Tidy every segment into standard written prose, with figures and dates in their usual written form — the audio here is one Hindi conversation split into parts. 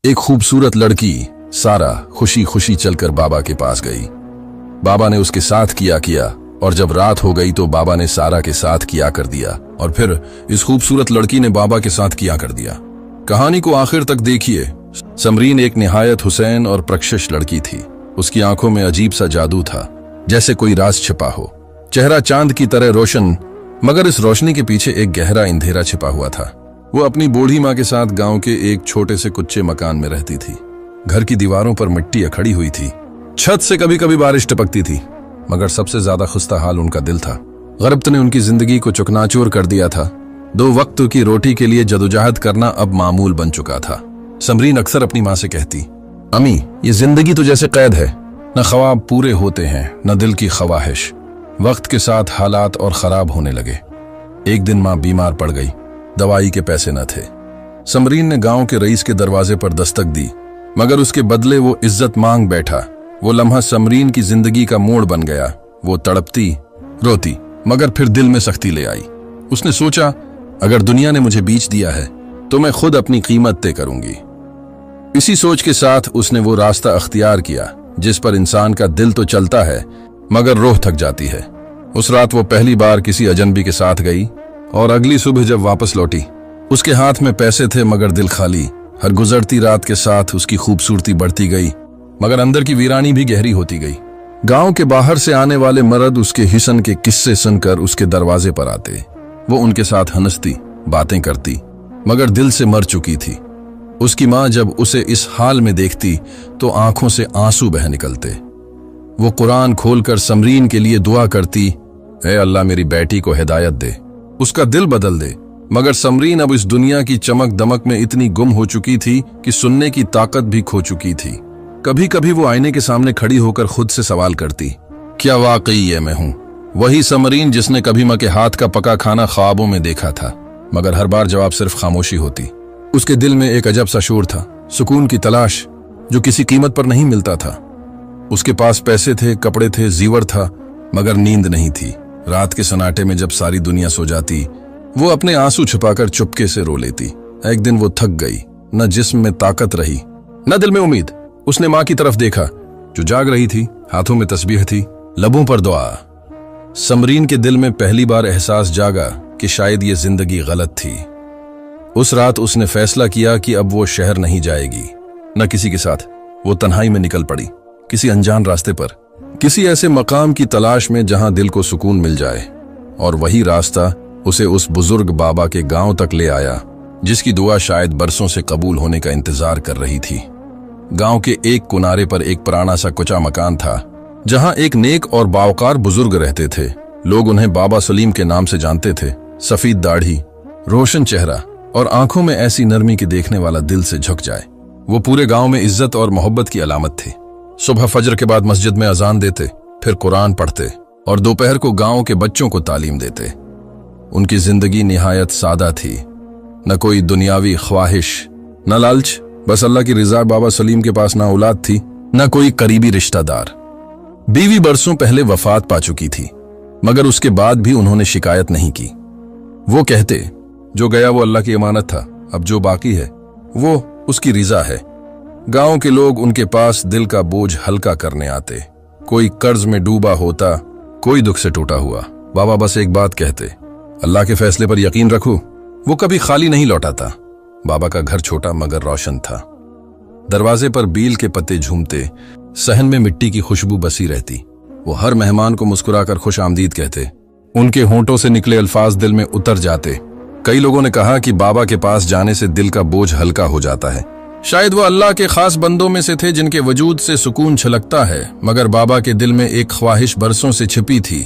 एक खूबसूरत लड़की सारा खुशी खुशी चलकर बाबा के पास गई। बाबा ने उसके साथ किया और जब रात हो गई तो बाबा ने सारा के साथ किया कर दिया और फिर इस खूबसूरत लड़की ने बाबा के साथ किया कर दिया। कहानी को आखिर तक देखिए। समरीन एक निहायत हुसैन और प्रकशिश लड़की थी। उसकी आंखों में अजीब सा जादू था, जैसे कोई राज छिपा हो। चेहरा चांद की तरह रोशन, मगर इस रोशनी के पीछे एक गहरा अंधेरा छिपा हुआ था। वो अपनी बूढ़ी माँ के साथ गांव के एक छोटे से कुच्चे मकान में रहती थी। घर की दीवारों पर मिट्टी अखड़ी हुई थी, छत से कभी कभी बारिश टपकती थी, मगर सबसे ज्यादा खुस्ता हाल उनका दिल था। ग़रबत ने उनकी जिंदगी को चकनाचूर कर दिया था। 2 वक्त की रोटी के लिए जदोजहद करना अब मामूल बन चुका था। समरीन अक्सर अपनी माँ से कहती, अम्मी, ये जिंदगी तो जैसे कैद है, न ख्वाब पूरे होते हैं न दिल की ख्वाहिश। वक्त के साथ हालात और खराब होने लगे। एक दिन माँ बीमार पड़ गई, दवाई के पैसे न थे। समरीन ने गांव के रईस के दरवाजे पर दस्तक दी, मगर उसके बदले वो इज्जत मांग बैठा। वो लम्हा समरीन की जिंदगी का मोड़ बन गया। वो तड़पती रोती, मगर फिर दिल में सख्ती ले आई। उसने सोचा, अगर दुनिया ने मुझे बेच दिया है तो मैं खुद अपनी कीमत तय करूंगी। इसी सोच के साथ उसने वो रास्ता अख्तियार किया जिस पर इंसान का दिल तो चलता है मगर रूह थक जाती है। उस रात वो पहली बार किसी अजनबी के साथ गई और अगली सुबह जब वापस लौटी, उसके हाथ में पैसे थे मगर दिल खाली। हर गुजरती रात के साथ उसकी खूबसूरती बढ़ती गई, मगर अंदर की वीरानी भी गहरी होती गई। गांव के बाहर से आने वाले मर्द उसके हिसन के किस्से सुनकर उसके दरवाजे पर आते। वो उनके साथ हंसती, बातें करती, मगर दिल से मर चुकी थी। उसकी माँ जब उसे इस हाल में देखती तो आंखों से आंसू बह निकलते। वो कुरान खोलकर समरीन के लिए दुआ करती, ऐ अल्लाह, मेरी बेटी को हिदायत दे, उसका दिल बदल दे। मगर समरीन अब इस दुनिया की चमक दमक में इतनी गुम हो चुकी थी कि सुनने की ताकत भी खो चुकी थी। कभी कभी वो आईने के सामने खड़ी होकर खुद से सवाल करती, क्या वाकई ये मैं हूं? वही समरीन जिसने कभी माँ के हाथ का पका खाना ख्वाबों में देखा था? मगर हर बार जवाब सिर्फ खामोशी होती। उसके दिल में एक अजब सा शोर था, सुकून की तलाश जो किसी कीमत पर नहीं मिलता था। उसके पास पैसे थे, कपड़े थे, जीवर था, मगर नींद नहीं थी। रात के सन्नाटे में जब सारी दुनिया सो जाती, वो अपने आंसू छुपाकर चुपके से रो लेती। एक दिन वो थक गई, न जिस्म में ताकत रही न दिल में उम्मीद। उसने माँ की तरफ देखा जो जाग रही थी, हाथों में तस्बीह थी, लबों पर दुआ। समरीन के दिल में पहली बार एहसास जागा कि शायद ये जिंदगी गलत थी। उस रात उसने फैसला किया कि अब वो शहर नहीं जाएगी, न किसी के साथ। वो तन्हाई में निकल पड़ी, किसी अनजान रास्ते पर, किसी ऐसे मकाम की तलाश में जहां दिल को सुकून मिल जाए। और वही रास्ता उसे उस बुजुर्ग बाबा के गांव तक ले आया जिसकी दुआ शायद बरसों से कबूल होने का इंतजार कर रही थी। गांव के एक किनारे पर एक पुराना सा कुचा मकान था जहां एक नेक और बावकार बुजुर्ग रहते थे। लोग उन्हें बाबा सलीम के नाम से जानते थे। सफेद दाढ़ी, रोशन चेहरा और आंखों में ऐसी नरमी कि देखने वाला दिल से झुक जाए। वो पूरे गांव में इज्जत और मोहब्बत की अलामत थे। सुबह फजर के बाद मस्जिद में अजान देते, फिर कुरान पढ़ते और दोपहर को गांव के बच्चों को तालीम देते। उनकी जिंदगी निहायत सादा थी, न कोई दुनियावी ख्वाहिश, न लालच, बस अल्लाह की रिजा। बाबा सलीम के पास ना औलाद थी, न कोई करीबी रिश्तेदार। बीवी बरसों पहले वफात पा चुकी थी, मगर उसके बाद भी उन्होंने शिकायत नहीं की। वो कहते, जो गया वो अल्लाह की अमानत था, अब जो बाकी है वो उसकी रिजा है। गांव के लोग उनके पास दिल का बोझ हल्का करने आते। कोई कर्ज में डूबा होता, कोई दुख से टूटा हुआ। बाबा बस एक बात कहते, अल्लाह के फैसले पर यकीन रखो। वो कभी खाली नहीं लौटाता। बाबा का घर छोटा मगर रोशन था। दरवाजे पर बील के पत्ते झूमते, सहन में मिट्टी की खुशबू बसी रहती। वो हर मेहमान को मुस्कुराकर खुश आमदीद कहते। उनके होंठों से निकले अल्फाज दिल में उतर जाते। कई लोगों ने कहा कि बाबा के पास जाने से दिल का बोझ हल्का हो जाता है। शायद वो अल्लाह के खास बंदों में से थे जिनके वजूद से सुकून छलकता है। मगर बाबा के दिल में एक ख्वाहिश बरसों से छिपी थी।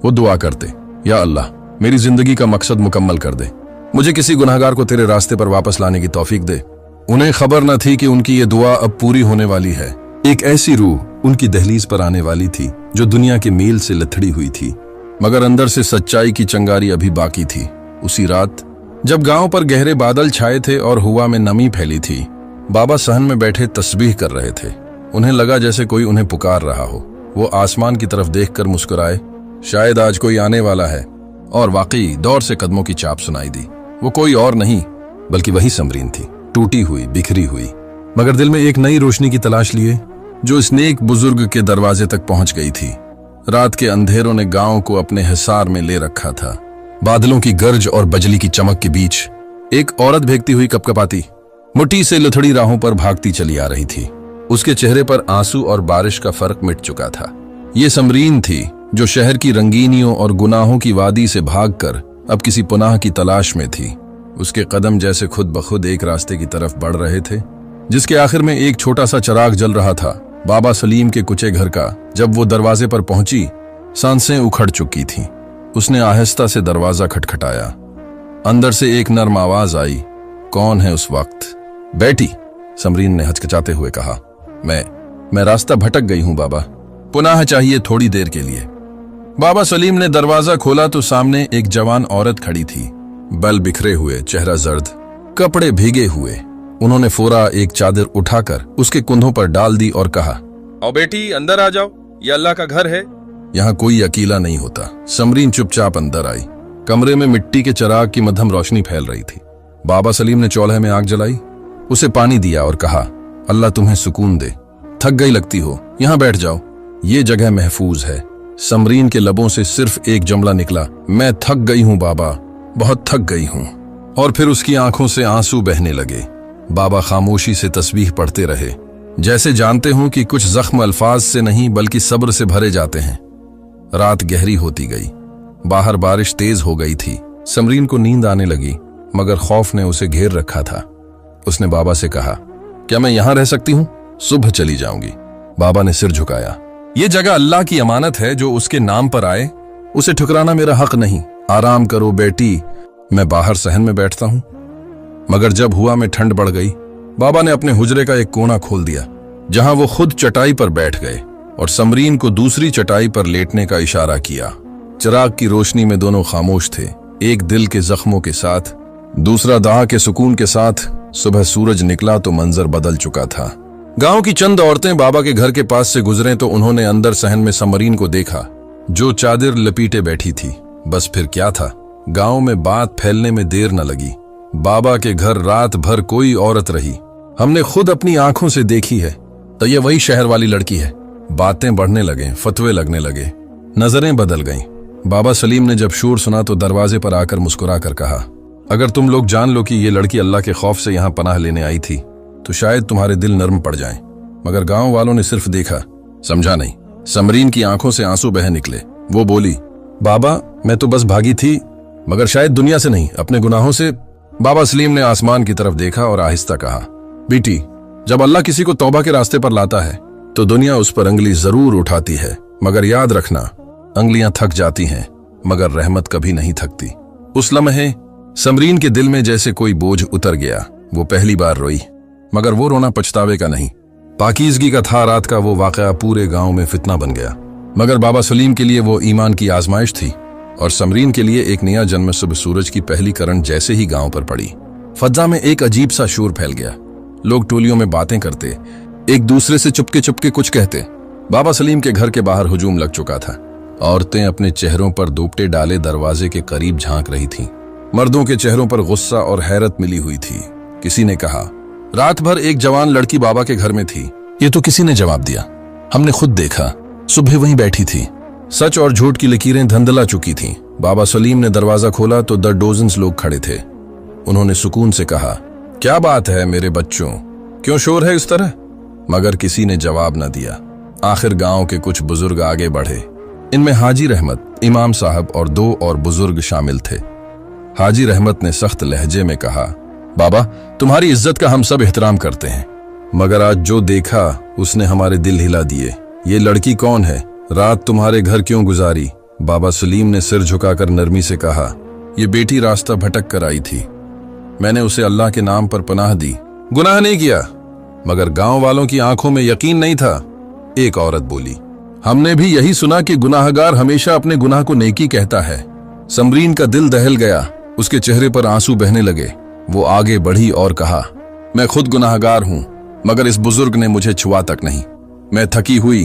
वो दुआ करते, या अल्लाह, मेरी जिंदगी का मकसद मुकम्मल कर दे। मुझे किसी गुनहगार को तेरे रास्ते पर वापस लाने की तौफीक दे। उन्हें खबर न थी कि उनकी ये दुआ अब पूरी होने वाली है। एक ऐसी रूह उनकी दहलीज पर आने वाली थी जो दुनिया के मील से लथड़ी हुई थी, मगर अंदर से सच्चाई की चिंगारी अभी बाकी थी। उसी रात जब गांव पर गहरे बादल छाए थे और हवा में नमी फैली थी, बाबा सहन में बैठे तस्बीह कर रहे थे। उन्हें लगा जैसे कोई उन्हें पुकार रहा हो। वो आसमान की तरफ देखकर मुस्कुराए, शायद आज कोई आने वाला है। और वाकई दौर से कदमों की चाप सुनाई दी। वो कोई और नहीं बल्कि वही समरीन थी, टूटी हुई, बिखरी हुई, मगर दिल में एक नई रोशनी की तलाश लिए जो इस नेक बुजुर्ग के दरवाजे तक पहुंच गई थी। रात के अंधेरों ने गांव को अपने हिसार में ले रखा था। बादलों की गर्ज और बिजली की चमक के बीच एक औरत भेगती हुई कपकपाती मुट्ठी से लुथड़ी राहों पर भागती चली आ रही थी। उसके चेहरे पर आंसू और बारिश का फर्क मिट चुका था। ये समरीन थी जो शहर की रंगीनियों और गुनाहों की वादी से भागकर अब किसी पुनाह की तलाश में थी। उसके कदम जैसे खुद ब खुद एक रास्ते की तरफ बढ़ रहे थे जिसके आखिर में एक छोटा सा चिराग जल रहा था। बाबा सलीम के कुचे घर का। जब वो दरवाजे पर पहुंची, सांसें उखड़ चुकी थीं। उसने आहिस्ता से दरवाजा खटखटाया। अंदर से एक नर्म आवाज आई, कौन है उस वक्त? बेटी, समरीन ने हचकचाते हुए कहा। मैं रास्ता भटक गई हूं बाबा, पुनः चाहिए थोड़ी देर के लिए। बाबा सलीम ने दरवाजा खोला तो सामने एक जवान औरत खड़ी थी। बल बिखरे हुए, चेहरा जर्द, कपड़े भीगे हुए। उन्होंने फौरा एक चादर उठाकर उसके कुंधों पर डाल दी और कहा, आओ बेटी, अंदर आ जाओ, ये अल्लाह का घर है। यहाँ कोई अकेला नहीं होता। समरीन चुपचाप अंदर आई। कमरे में मिट्टी के चिराग की मध्यम रोशनी फैल रही थी। बाबा सलीम ने चूल्हे में आग जलाई, उसे पानी दिया और कहा, अल्लाह तुम्हें सुकून दे। थक गई लगती हो, यहाँ बैठ जाओ, ये जगह महफूज है। समरीन के लबों से सिर्फ एक जुमला निकला, मैं थक गई हूँ बाबा, बहुत थक गई हूँ। और फिर उसकी आंखों से आंसू बहने लगे। बाबा खामोशी से तस्बीह पढ़ते रहे, जैसे जानते हों कि कुछ जख्म अल्फाज से नहीं बल्कि सब्र से भरे जाते हैं। रात गहरी होती गई। बाहर बारिश तेज हो गई थी। समरीन को नींद आने लगी, मगर खौफ ने उसे घेर रखा था। उसने बाबा से कहा, क्या मैं यहां रह सकती हूं? सुबह चली जाऊंगी। बाबा ने सिर झुकाया। ये जगह अल्लाह की अमानत है, जो उसके नाम पर आए उसे ठुकराना मेरा हक नहीं। आराम करो बेटी, मैं बाहर सहन में बैठता हूं। मगर जब हुआ में ठंड बढ़ गई, बाबा ने अपने हुजरे का एक कोना खोल दिया, जहां वो खुद चटाई पर बैठ गए और समरीन को दूसरी चटाई पर लेटने का इशारा किया। चिराग की रोशनी में दोनों खामोश थे, एक दिल के जख्मों के साथ, दूसरा दाह के सुकून के साथ। सुबह सूरज निकला तो मंजर बदल चुका था। गांव की चंद औरतें बाबा के घर के पास से गुजरें तो उन्होंने अंदर सहन में समरीन को देखा, जो चादर लपीटे बैठी थी। बस फिर क्या था, गांव में बात फैलने में देर न लगी। बाबा के घर रात भर कोई औरत रही, हमने खुद अपनी आंखों से देखी है, तो ये वही शहर वाली लड़की है। बातें बढ़ने लगे, फतवे लगने लगे, नजरें बदल गईं। बाबा सलीम ने जब शोर सुना तो दरवाजे पर आकर मुस्कुरा कर कहा, अगर तुम लोग जान लो कि ये लड़की अल्लाह के खौफ से यहाँ पनाह लेने आई थी तो शायद तुम्हारे दिल नर्म पड़ जाएं। मगर गांव वालों ने सिर्फ देखा, समझा नहीं। समरीन की आंखों से आंसू बह निकले। वो बोली, बाबा मैं तो बस भागी थी, मगर शायद दुनिया से नहीं, अपने गुनाहों से। बाबा सलीम ने आसमान की तरफ देखा और आहिस्ता कहा, बेटी, जब अल्लाह किसी को तौबा के रास्ते पर लाता है तो दुनिया उस पर अंगली जरूर उठाती है, मगर याद रखना, अंगलियां थक जाती हैं मगर रहमत कभी नहीं थकती। उस लम्हे समरीन के दिल में जैसे कोई बोझ उतर गया। वो पहली बार रोई, मगर वो रोना पछतावे का नहीं, पाकीज़गी का था। रात का वो वाकया पूरे गांव में फितना बन गया, मगर बाबा सलीम के लिए वो ईमान की आजमाइश थी और समरीन के लिए एक नया जन्म। सुबह सूरज की पहली किरण जैसे ही गांव पर पड़ी, फजा में एक अजीब सा शोर फैल गया। लोग टोलियों में बातें करते, एक दूसरे से चुपके चुपके कुछ कहते। बाबा सलीम के घर के बाहर हुजूम लग चुका था। औरतें अपने चेहरों पर दुपट्टे डाले दरवाजे के करीब झांक रही थीं। मर्दों के चेहरों पर गुस्सा और हैरत मिली हुई थी। किसी ने कहा, रात भर एक जवान लड़की बाबा के घर में थी। ये तो किसी ने जवाब दिया, हमने खुद देखा, सुबह वहीं बैठी थी। सच और झूठ की लकीरें धंधला चुकी थीं। बाबा सलीम ने दरवाजा खोला तो डजन्स लोग खड़े थे। उन्होंने सुकून से कहा, क्या बात है मेरे बच्चों, क्यों शोर है इस तरह? मगर किसी ने जवाब न दिया। आखिर गांव के कुछ बुजुर्ग आगे बढ़े। इनमें हाजी रहमत, इमाम साहब और 2 और बुजुर्ग शामिल थे। हाजी रहमत ने सख्त लहजे में कहा, बाबा तुम्हारी इज्जत का हम सब एहतराम करते हैं, मगर आज जो देखा उसने हमारे दिल हिला दिए। ये लड़की कौन है? रात तुम्हारे घर क्यों गुजारी? बाबा सलीम ने सिर झुकाकर नरमी से कहा, ये बेटी रास्ता भटक कर आई थी, मैंने उसे अल्लाह के नाम पर पनाह दी, गुनाह नहीं किया। मगर गांव वालों की आंखों में यकीन नहीं था। एक औरत बोली, हमने भी यही सुना कि गुनाहगार हमेशा अपने गुनाह को नेकी कहता है। समरीन का दिल दहल गया, उसके चेहरे पर आंसू बहने लगे। वो आगे बढ़ी और कहा, मैं खुद गुनाहगार हूं, मगर इस बुजुर्ग ने मुझे छुआ तक नहीं। मैं थकी हुई,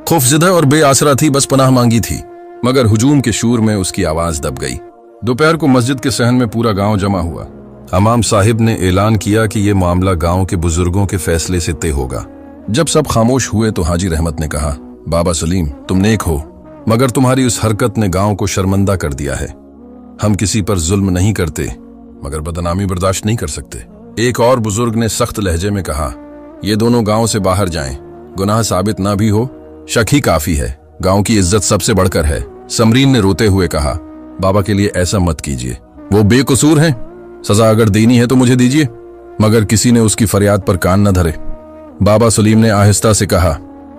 खौफजदा और बेआसरा थी, बस पनाह मांगी थी। मगर हुजूम के शूर में उसकी आवाज दब गई। दोपहर को मस्जिद के सहन में पूरा गांव जमा हुआ। इमाम साहिब ने ऐलान किया कि यह मामला गांव के बुजुर्गों के फैसले से तय होगा। जब सब खामोश हुए तो हाजी रहमत ने कहा, बाबा सलीम, तुम नेक हो, मगर तुम्हारी उस हरकत ने गांव को शर्मिंदा कर दिया है। हम किसी पर जुल्म नहीं करते, मगर बदनामी बर्दाश्त नहीं कर सकते। एक और बुजुर्ग ने सख्त लहजे में कहा, ये दोनों गांव से बाहर जाएं, गुनाह साबित ना भी हो, शक ही काफी है, गांव की इज्जत सबसे बढ़कर है। समरीन ने रोते हुए कहा, बाबा के लिए ऐसा मत कीजिए, वो बेकसूर हैं, सजा अगर देनी है तो मुझे दीजिए। मगर किसी ने उसकी फरियाद पर कान न धरे। बाबा सलीम ने आहिस्ता से कहा,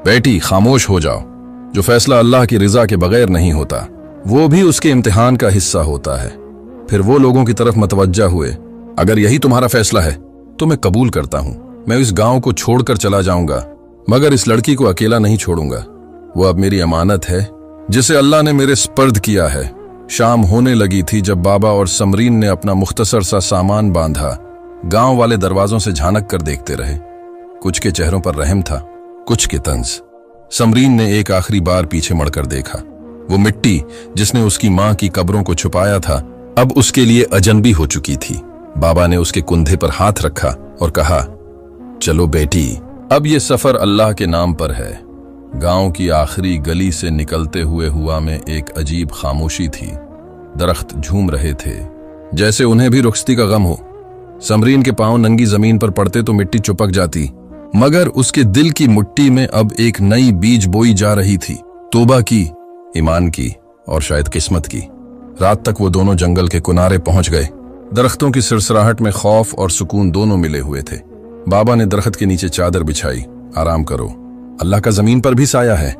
बेटी खामोश हो जाओ, जो फैसला अल्लाह की रिजा के बगैर नहीं होता वो भी उसके इम्तिहान का हिस्सा होता है। फिर वो लोगों की तरफ मतवज्जा हुए, अगर यही तुम्हारा फैसला है तो मैं कबूल करता हूं, मैं इस गांव को छोड़कर चला जाऊंगा, मगर इस लड़की को अकेला नहीं छोड़ूंगा। वो अब मेरी अमानत है जिसे अल्लाह ने मेरे स्पर्द किया है। शाम होने लगी थी जब बाबा और समरीन ने अपना मुख्तसर सा सामान बांधा। गांव वाले दरवाजों से झांक कर देखते रहे। कुछ के चेहरों पर रहम था, कुछ के तंज। समरीन ने एक आखिरी बार पीछे मुड़कर देखा। वो मिट्टी जिसने उसकी मां की कब्रों को छुपाया था अब उसके लिए अजनबी हो चुकी थी। बाबा ने उसके कुंधे पर हाथ रखा और कहा, चलो बेटी, अब ये सफर अल्लाह के नाम पर है। गांव की आखिरी गली से निकलते हुए हुआ में एक अजीब खामोशी थी। दरख्त झूम रहे थे जैसे उन्हें भी रुखसती का गम हो। समरीन के पांव नंगी जमीन पर पड़ते तो मिट्टी चिपक जाती, मगर उसके दिल की मुट्ठी में अब एक नई बीज बोई जा रही थी, तौबा की, ईमान की और शायद किस्मत की। रात तक वो दोनों जंगल के किनारे पहुंच गए। दरख्तों की सिरसराहट में खौफ और सुकून दोनों मिले हुए थे। बाबा ने दरख्त के नीचे चादर बिछाई, आराम करो, अल्लाह का जमीन पर भी साया है।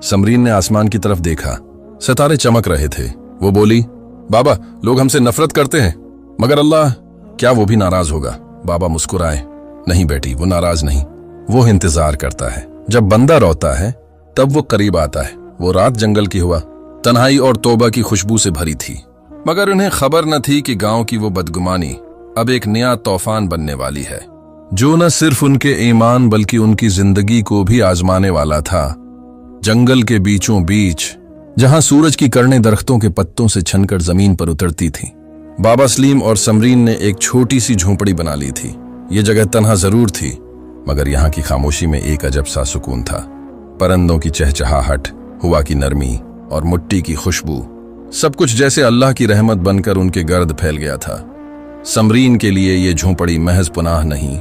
समरीन ने आसमान की तरफ देखा, सितारे चमक रहे थे। वो बोली, बाबा, लोग हमसे नफरत करते हैं, मगर अल्लाह, क्या वो भी नाराज होगा? बाबा मुस्कुराए, नहीं बेटी, वो नाराज नहीं, वो इंतजार करता है। जब बंदा रोता है तब वो करीब आता है। वो रात जंगल की हुआ, तन्हाई और तौबा की खुशबू से भरी थी, मगर उन्हें खबर न थी कि गांव की वो बदगुमानी अब एक नया तूफान बनने वाली है, जो न सिर्फ उनके ईमान बल्कि उनकी जिंदगी को भी आजमाने वाला था। जंगल के बीचों बीच, जहां सूरज की किरणें दरख्तों के पत्तों से छनकर जमीन पर उतरती थीं, बाबा सलीम और समरीन ने एक छोटी सी झोंपड़ी बना ली थी। ये जगह तन्हा जरूर थी, मगर यहाँ की खामोशी में एक अजब सा सुकून था। परिंदों की चहचहाहट, हवा की नरमी और मिट्टी की खुशबू, सब कुछ जैसे अल्लाह की रहमत बनकर उनके गर्द फैल गया था। समरीन के लिए ये झोंपड़ी महज पुनाह नहीं,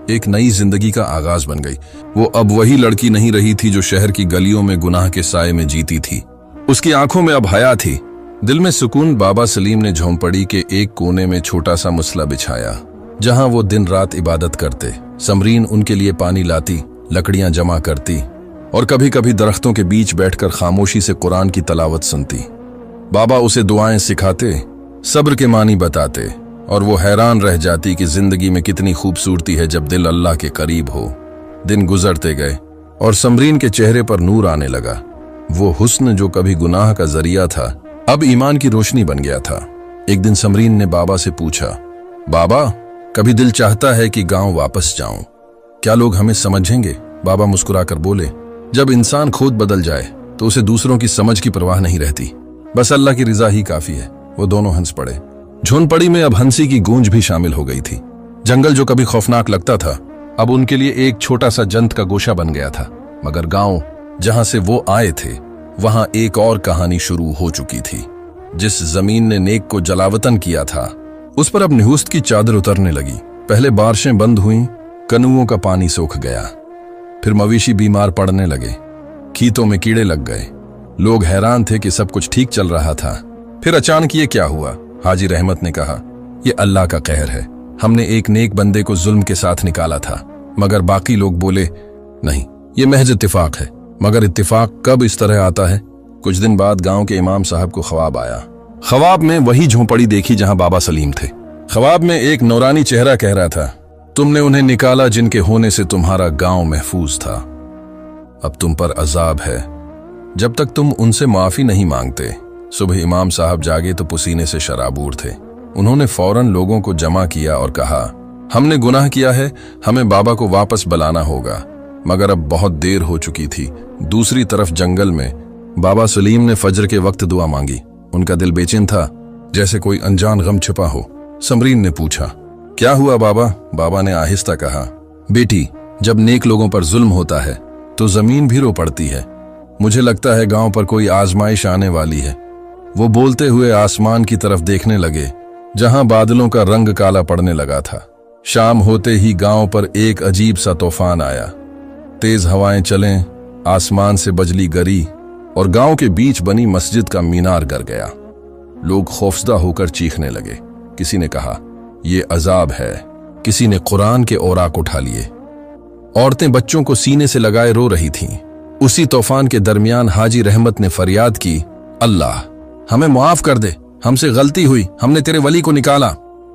एक नई जिंदगी का आगाज बन गई। वो अब वही लड़की नहीं रही थी जो शहर की गलियों में गुनाह के साए में जीती थी। उसकी आंखों में अब हया थी, दिल में सुकून। बाबा सलीम ने झोंपड़ी के एक कोने में छोटा सा मुसला बिछाया, जहां वो दिन रात इबादत करते। समरीन उनके लिए पानी लाती, लकड़ियां जमा करती और कभी कभी दरख्तों के बीच बैठकर खामोशी से कुरान की तलावत सुनती। बाबा उसे दुआएं सिखाते, सब्र के मानी बताते और वो हैरान रह जाती कि जिंदगी में कितनी खूबसूरती है जब दिल अल्लाह के करीब हो। दिन गुजरते गए और समरीन के चेहरे पर नूर आने लगा। वो हुस्न जो कभी गुनाह का जरिया था अब ईमान की रोशनी बन गया था। एक दिन समरीन ने बाबा से पूछा, बाबा, कभी दिल चाहता है कि गांव वापस जाऊं, क्या लोग हमें समझेंगे? बाबा मुस्कुराकर बोले, जब इंसान खुद बदल जाए तो उसे दूसरों की समझ की परवाह नहीं रहती, बस अल्लाह की रिजा ही काफी है। वो दोनों हंस पड़े। झोंपड़ी में अब हंसी की गूंज भी शामिल हो गई थी। जंगल जो कभी खौफनाक लगता था अब उनके लिए एक छोटा सा जंत का गोशा बन गया था। मगर गांव जहां से वो आए थे वहां एक और कहानी शुरू हो चुकी थी। जिस जमीन ने नेक को जलावतन किया था उस पर अब निहुस्त की चादर उतरने लगी। पहले बारिशें बंद हुईं, कनुओं का पानी सूख गया, फिर मवेशी बीमार पड़ने लगे, खेतों में कीड़े लग गए। लोग हैरान थे कि सब कुछ ठीक चल रहा था। फिर अचानक ये क्या हुआ? हाजी रहमत ने कहा, यह अल्लाह का कहर है। हमने एक नेक बंदे को जुल्म के साथ निकाला था। मगर बाकी लोग बोले, नहीं, ये महज इत्तिफाक है। मगर इत्तिफाक कब इस तरह आता है? कुछ दिन बाद गांव के इमाम साहब को ख्वाब आया। ख्वाब में वही झोंपड़ी देखी जहां बाबा सलीम थे। ख्वाब में एक नूरानी चेहरा कह रहा था, तुमने उन्हें निकाला जिनके होने से तुम्हारा गांव महफूज था। अब तुम पर अजाब है जब तक तुम उनसे माफी नहीं मांगते। सुबह इमाम साहब जागे तो पसीने से शराबूर थे। उन्होंने फौरन लोगों को जमा किया और कहा, हमने गुनाह किया है, हमें बाबा को वापस बुलाना होगा। मगर अब बहुत देर हो चुकी थी। दूसरी तरफ जंगल में बाबा सलीम ने फजर के वक्त दुआ मांगी। उनका दिल बेचैन था, जैसे कोई अनजान गम छिपा हो। समरीन ने पूछा, क्या हुआ बाबा? बाबा ने आहिस्ता कहा, बेटी, जब नेक लोगों पर जुल्म होता है तो जमीन भी रो पड़ती है। मुझे लगता है गांव पर कोई आजमाइश आने वाली है। वो बोलते हुए आसमान की तरफ देखने लगे, जहां बादलों का रंग काला पड़ने लगा था। शाम होते ही गांव पर एक अजीब सा तूफान आया। तेज हवाएं चलें, आसमान से बिजली गिरी और गांव के बीच बनी मस्जिद का मीनार गिर गया। लोग खौफजदा होकर चीखने लगे। किसी ने कहा, ये अजाब है। किसी ने कुरान के औराक उठा लिए। औरतें बच्चों को सीने से लगाए रो रही थीं। उसी तूफान के दरमियान हाजी रहमत ने फरियाद की, अल्लाह हमें माफ कर दे, हमसे गलती हुई, हमने तेरे वली को निकाला।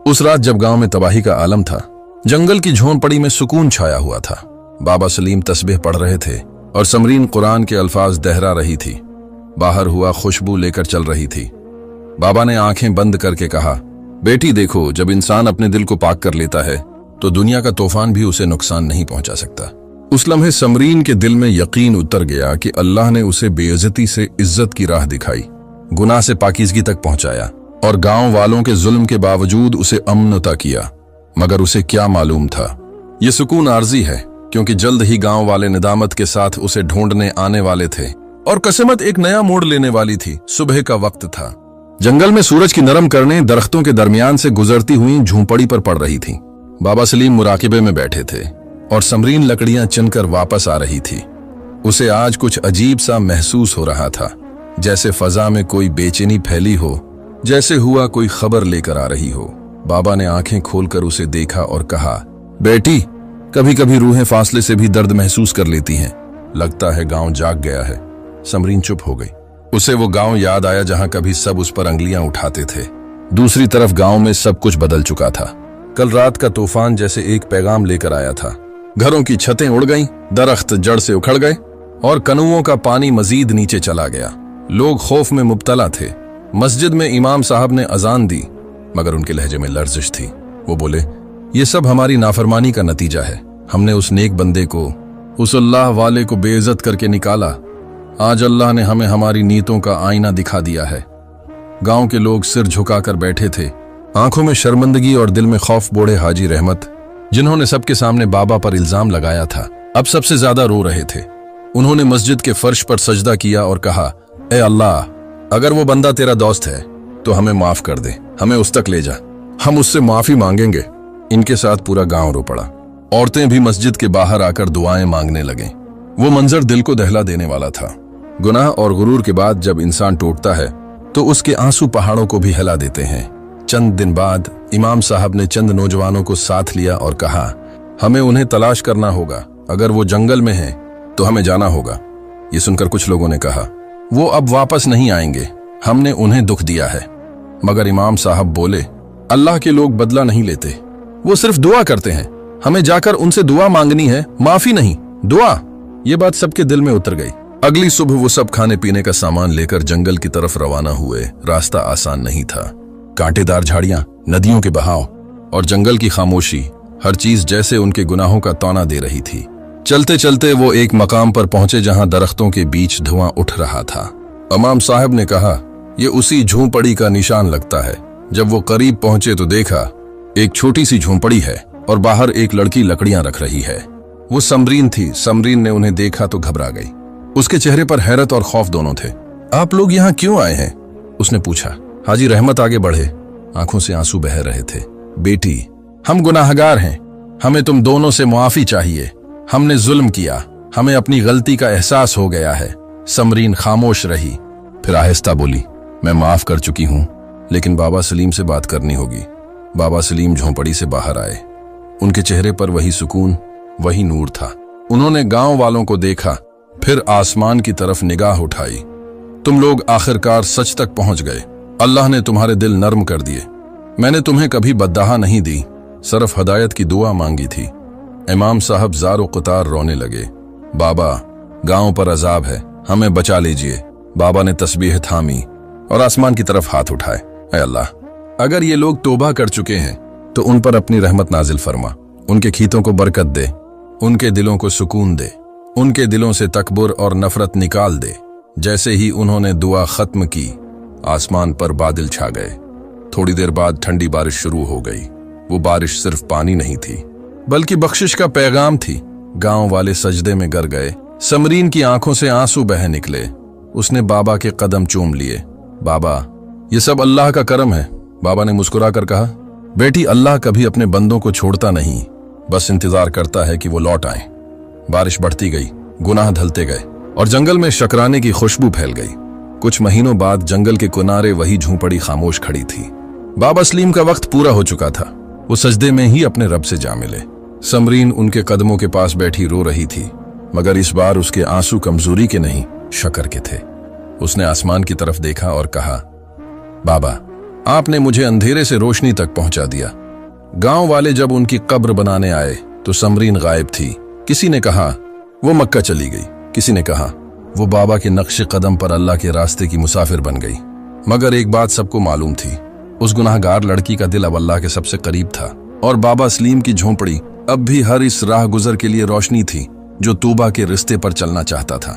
उस रात जब गांव में तबाही का आलम था, जंगल की झोंपड़ी में सुकून छाया हुआ था। बाबा सलीम तस्बीह पढ़ रहे थे और समरीन कुरान के अल्फाज दोहरा रही थी। बाहर हुआ खुशबू लेकर चल रही थी। बाबा ने आंखें बंद करके कहा, बेटी देखो, जब इंसान अपने दिल को पाक कर लेता है तो दुनिया का तूफान भी उसे नुकसान नहीं पहुंचा सकता। उस लम्हे समरीन के दिल में यकीन उतर गया कि अल्लाह ने उसे बेइज्जती से इज्जत की राह दिखाई, गुनाह से पाकीज़गी तक पहुंचाया और गांव वालों के जुल्म के बावजूद उसे अमन अता किया। मगर उसे क्या मालूम था, ये सुकून आर्जी है, क्योंकि जल्द ही गांव वाले निदामत के साथ उसे ढूंढने आने वाले थे और कस्मत एक नया मोड़ लेने वाली थी। सुबह का वक्त था। जंगल में सूरज की नरम किरणें दरख्तों के दरमियान से गुजरती हुई झोंपड़ी पर पड़ रही थीं। बाबा सलीम मुराकिबे में बैठे थे और समरीन लकड़ियां चुनकर वापस आ रही थी। उसे आज कुछ अजीब सा महसूस हो रहा था, जैसे फजा में कोई बेचैनी फैली हो, जैसे हुआ कोई खबर लेकर आ रही हो। बाबा ने आंखें खोलकर उसे देखा और कहा, बेटी, कभी कभी रूहें फासले से भी दर्द महसूस कर लेती हैं। लगता है गांव जाग गया है। समरीन चुप हो गई। उसे वो गांव याद आया जहां कभी सब उस पर अंगलियां उठाते थे। दूसरी तरफ गांव में सब कुछ बदल चुका था। कल रात का तूफान जैसे एक पैगाम लेकर आया था। घरों की छतें उड़ गईं, दरख्त जड़ से उखड़ गए और कनुओं का पानी मजीद नीचे चला गया। लोग खौफ में मुब्तला थे। मस्जिद में इमाम साहब ने अजान दी, मगर उनके लहजे में लर्जिश थी। वो बोले, ये सब हमारी नाफरमानी का नतीजा है। हमने उस नेक बंदे को, उस अल्लाह वाले को बेइज्जत करके निकाला। आज अल्लाह ने हमें हमारी नीयतों का आईना दिखा दिया है। गांव के लोग सिर झुकाकर बैठे थे, आंखों में शर्मिंदगी और दिल में खौफ। बूढ़े हाजी रहमत, जिन्होंने सबके सामने बाबा पर इल्जाम लगाया था, अब सबसे ज्यादा रो रहे थे। उन्होंने मस्जिद के फर्श पर सजदा किया और कहा, ए अल्लाह, अगर वो बंदा तेरा दोस्त है तो हमें माफ कर दे, हमें उस तक ले जा, हम उससे माफी मांगेंगे। इनके साथ पूरा गांव रो पड़ा। औरतें भी मस्जिद के बाहर आकर दुआएं मांगने लगे। वो मंजर दिल को दहला देने वाला था। गुनाह और गुरूर के बाद जब इंसान टूटता है तो उसके आंसू पहाड़ों को भी हिला देते हैं। चंद दिन बाद इमाम साहब ने चंद नौजवानों को साथ लिया और कहा, हमें उन्हें तलाश करना होगा। अगर वो जंगल में हैं तो हमें जाना होगा। ये सुनकर कुछ लोगों ने कहा, वो अब वापस नहीं आएंगे, हमने उन्हें दुख दिया है। मगर इमाम साहब बोले, अल्लाह के लोग बदला नहीं लेते, वो सिर्फ दुआ करते हैं। हमें जाकर उनसे दुआ मांगनी है, माफी नहीं, दुआ। ये बात सबके दिल में उतर गई। अगली सुबह वो सब खाने पीने का सामान लेकर जंगल की तरफ रवाना हुए। रास्ता आसान नहीं था। कांटेदार झाड़ियां, नदियों के बहाव और जंगल की खामोशी, हर चीज जैसे उनके गुनाहों का तौना दे रही थी। चलते चलते वो एक मकाम पर पहुंचे जहां दरख्तों के बीच धुआं उठ रहा था। इमाम साहब ने कहा, यह उसी झोंपड़ी का निशान लगता है। जब वो करीब पहुंचे तो देखा एक छोटी सी झोंपड़ी है और बाहर एक लड़की लकड़ियां रख रही है। वो समरीन थी। समरीन ने उन्हें देखा तो घबरा गई। उसके चेहरे पर हैरत और खौफ दोनों थे। आप लोग यहाँ क्यों आए हैं? उसने पूछा। हाजी रहमत आगे बढ़े, आंखों से आंसू बह रहे थे। बेटी, हम गुनाहगार हैं, हमें तुम दोनों से मुआफी चाहिए। हमने जुल्म किया, हमें अपनी गलती का एहसास हो गया है। समरीन खामोश रही, फिर आहिस्ता बोली, मैं माफ कर चुकी हूं, लेकिन बाबा सलीम से बात करनी होगी। बाबा सलीम झोंपड़ी से बाहर आए। उनके चेहरे पर वही सुकून, वही नूर था। उन्होंने गांव वालों को देखा, फिर आसमान की तरफ निगाह उठाई। तुम लोग आखिरकार सच तक पहुंच गए। अल्लाह ने तुम्हारे दिल नर्म कर दिए। मैंने तुम्हें कभी बद्दुआ नहीं दी, सिर्फ हदायत की दुआ मांगी थी। इमाम साहब ज़ारो क़तार रोने लगे। बाबा, गांव पर अजाब है, हमें बचा लीजिए। बाबा ने तस्बीह थामी और आसमान की तरफ हाथ उठाए। ऐ अल्लाह, अगर ये लोग तौबा कर चुके हैं तो उन पर अपनी रहमत नाजिल फरमा, उनके खीतों को बरकत दे, उनके दिलों को सुकून दे, उनके दिलों से तकबर और नफरत निकाल दे। जैसे ही उन्होंने दुआ खत्म की, आसमान पर बादल छा गए। थोड़ी देर बाद ठंडी बारिश शुरू हो गई। वो बारिश सिर्फ पानी नहीं थी, बल्कि बख्शिश का पैगाम थी। गांव वाले सजदे में गिर गए। समरीन की आंखों से आंसू बह निकले। उसने बाबा के कदम चूम लिए। बाबा, ये सब अल्लाह का करम है। बाबा ने मुस्कुरा कर कहा, बेटी, अल्लाह कभी अपने बंदों को छोड़ता नहीं, बस इंतजार करता है कि वो लौट आए। बारिश बढ़ती गई, गुनाह ढलते गए और जंगल में शकराने की खुशबू फैल गई। कुछ महीनों बाद जंगल के किनारे वही झोंपड़ी खामोश खड़ी थी। बाबा सलीम का वक्त पूरा हो चुका था। वो सजदे में ही अपने रब से जा मिले। समरीन उनके कदमों के पास बैठी रो रही थी, मगर इस बार उसके आंसू कमजोरी के नहीं, शक्र के थे। उसने आसमान की तरफ देखा और कहा, बाबा, आपने मुझे अंधेरे से रोशनी तक पहुंचा दिया। गांव वाले जब उनकी कब्र बनाने आए तो समरीन गायब थी। किसी ने कहा वो मक्का चली गई, किसी ने कहा वो बाबा के नक्श कदम पर अल्लाह के रास्ते की मुसाफिर बन गई। मगर एक बात सबको मालूम थी, उस गुनाहगार लड़की का दिल अब अल्लाह के सबसे करीब था और बाबा सलीम की झोंपड़ी अब भी हर इस राह गुजर के लिए रोशनी थी जो तूबा के रिश्ते पर चलना चाहता था।